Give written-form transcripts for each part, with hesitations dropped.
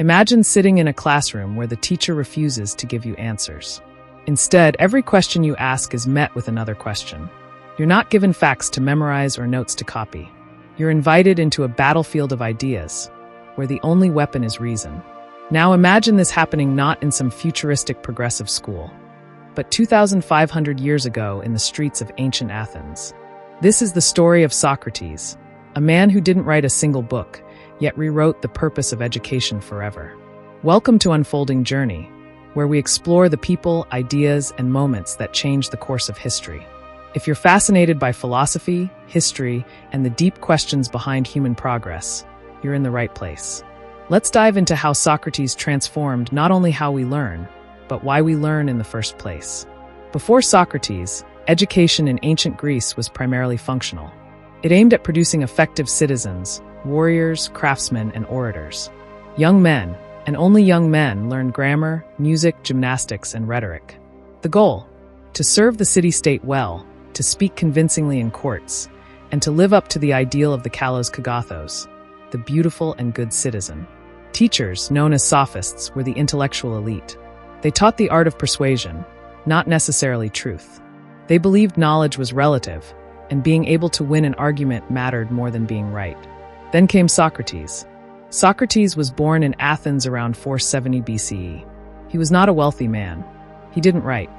Imagine sitting in a classroom where the teacher refuses to give you answers. Instead, every question you ask is met with another question. You're not given facts to memorize or notes to copy. You're invited into a battlefield of ideas, where the only weapon is reason. Now imagine this happening not in some futuristic progressive school, but 2,500 years ago in the streets of ancient Athens. This is the story of Socrates, a man who didn't write a single book, yet rewrote the purpose of education forever. Welcome to Unfolding Journey, where we explore the people, ideas, and moments that change the course of history. If you're fascinated by philosophy, history, and the deep questions behind human progress, you're in the right place. Let's dive into how Socrates transformed not only how we learn, but why we learn in the first place. Before Socrates, education in ancient Greece was primarily functional. It aimed at producing effective citizens, warriors, craftsmen, and orators. Young men, and only young men, learned grammar, music, gymnastics, and rhetoric. The goal? To serve the city-state well, to speak convincingly in courts, and to live up to the ideal of the kalos kagathos, the beautiful and good citizen. Teachers, known as sophists, were the intellectual elite. They taught the art of persuasion, not necessarily truth. They believed knowledge was relative, and being able to win an argument mattered more than being right. Then came Socrates. Socrates was born in Athens around 470 BCE. He was not a wealthy man. He didn't write.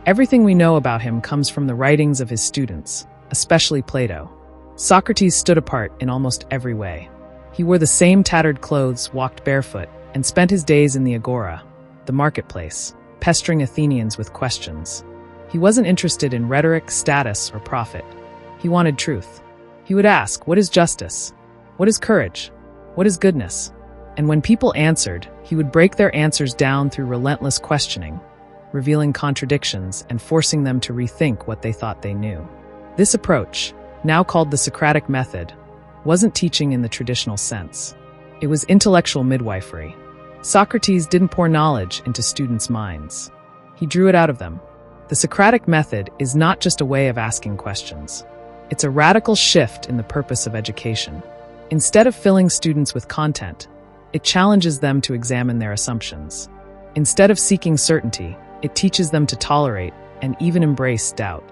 Everything we know about him comes from the writings of his students, especially Plato. Socrates stood apart in almost every way. He wore the same tattered clothes, walked barefoot, and spent his days in the agora, the marketplace, pestering Athenians with questions. He wasn't interested in rhetoric, status, or profit. He wanted truth. He would ask, what is justice? What is courage? What is goodness? And when people answered, he would break their answers down through relentless questioning, revealing contradictions and forcing them to rethink what they thought they knew. This approach, now called the Socratic Method, wasn't teaching in the traditional sense. It was intellectual midwifery. Socrates didn't pour knowledge into students' minds. He drew it out of them. The Socratic Method is not just a way of asking questions. It's a radical shift in the purpose of education. Instead of filling students with content, it challenges them to examine their assumptions. Instead of seeking certainty, it teaches them to tolerate and even embrace doubt.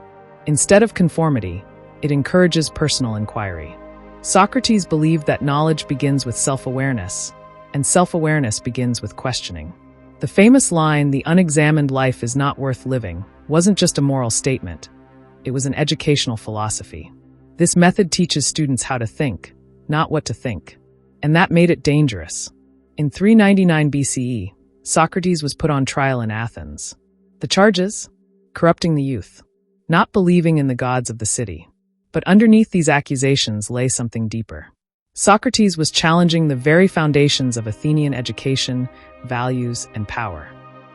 Instead of conformity, it encourages personal inquiry. Socrates believed that knowledge begins with self-awareness, and self-awareness begins with questioning. The famous line, "The unexamined life is not worth living," wasn't just a moral statement. It was an educational philosophy. This method teaches students how to think, not what to think. And that made it dangerous. In 399 BCE, Socrates was put on trial in Athens. The charges? Corrupting the youth, not believing in the gods of the city. But underneath these accusations lay something deeper. Socrates was challenging the very foundations of Athenian education, values, and power.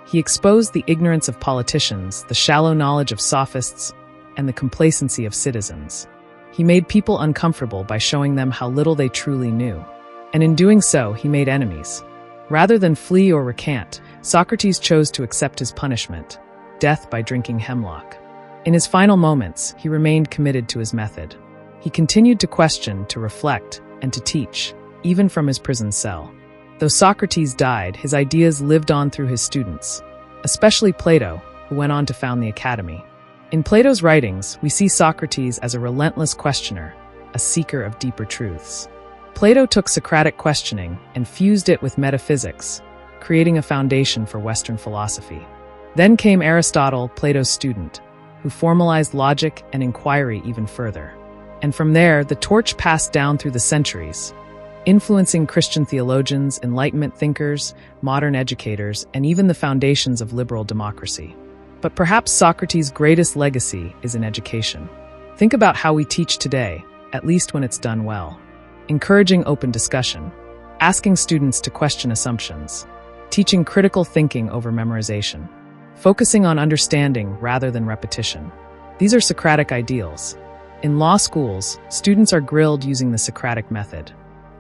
He exposed the ignorance of politicians, the shallow knowledge of sophists, and the complacency of citizens. He made people uncomfortable by showing them how little they truly knew. And in doing so, he made enemies. Rather than flee or recant, Socrates chose to accept his punishment, death by drinking hemlock. In his final moments, he remained committed to his method. He continued to question, to reflect, and to teach, even from his prison cell. Though Socrates died, his ideas lived on through his students, especially Plato, who went on to found the academy. In Plato's writings, we see Socrates as a relentless questioner, a seeker of deeper truths. Plato took Socratic questioning and fused it with metaphysics, creating a foundation for Western philosophy. Then came Aristotle, Plato's student, who formalized logic and inquiry even further. And from there, the torch passed down through the centuries, influencing Christian theologians, Enlightenment thinkers, modern educators, and even the foundations of liberal democracy. But perhaps Socrates' greatest legacy is in education. Think about how we teach today, at least when it's done well. Encouraging open discussion, asking students to question assumptions, teaching critical thinking over memorization, focusing on understanding rather than repetition. These are Socratic ideals. In law schools, students are grilled using the Socratic method.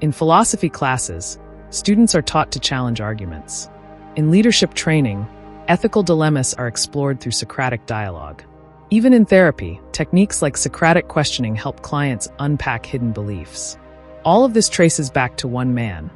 In philosophy classes, students are taught to challenge arguments. In leadership training, ethical dilemmas are explored through Socratic dialogue. Even in therapy, techniques like Socratic questioning help clients unpack hidden beliefs. All of this traces back to one man,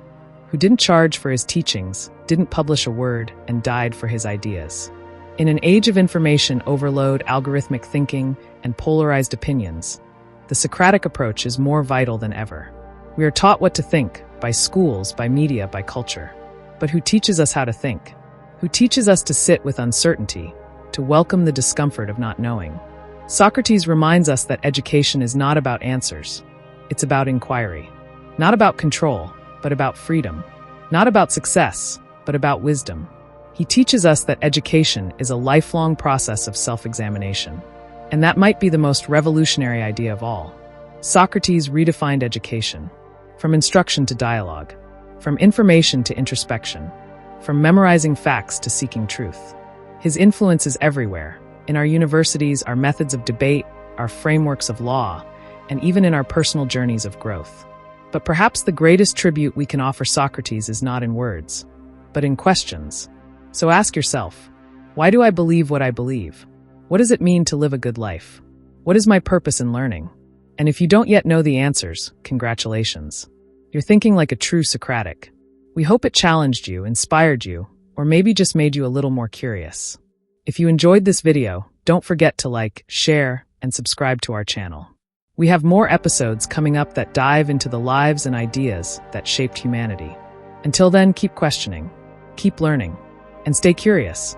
who didn't charge for his teachings, didn't publish a word, and died for his ideas. In an age of information overload, algorithmic thinking, and polarized opinions, the Socratic approach is more vital than ever. We are taught what to think, by schools, by media, by culture. But who teaches us how to think? Who teaches us to sit with uncertainty, to welcome the discomfort of not knowing? Socrates reminds us that education is not about answers. It's about inquiry. Not about control, but about freedom. Not about success, but about wisdom. He teaches us that education is a lifelong process of self-examination. And that might be the most revolutionary idea of all. Socrates redefined education. From instruction to dialogue. From information to introspection. From memorizing facts to seeking truth. His influence is everywhere. In our universities, our methods of debate, our frameworks of law, and even in our personal journeys of growth. But perhaps the greatest tribute we can offer Socrates is not in words, but in questions. So ask yourself, why do I believe what I believe? What does it mean to live a good life? What is my purpose in learning? And if you don't yet know the answers, congratulations. You're thinking like a true Socratic. We hope it challenged you, inspired you, or maybe just made you a little more curious. If you enjoyed this video, don't forget to like, share, and subscribe to our channel. We have more episodes coming up that dive into the lives and ideas that shaped humanity. Until then, keep questioning, keep learning, and stay curious.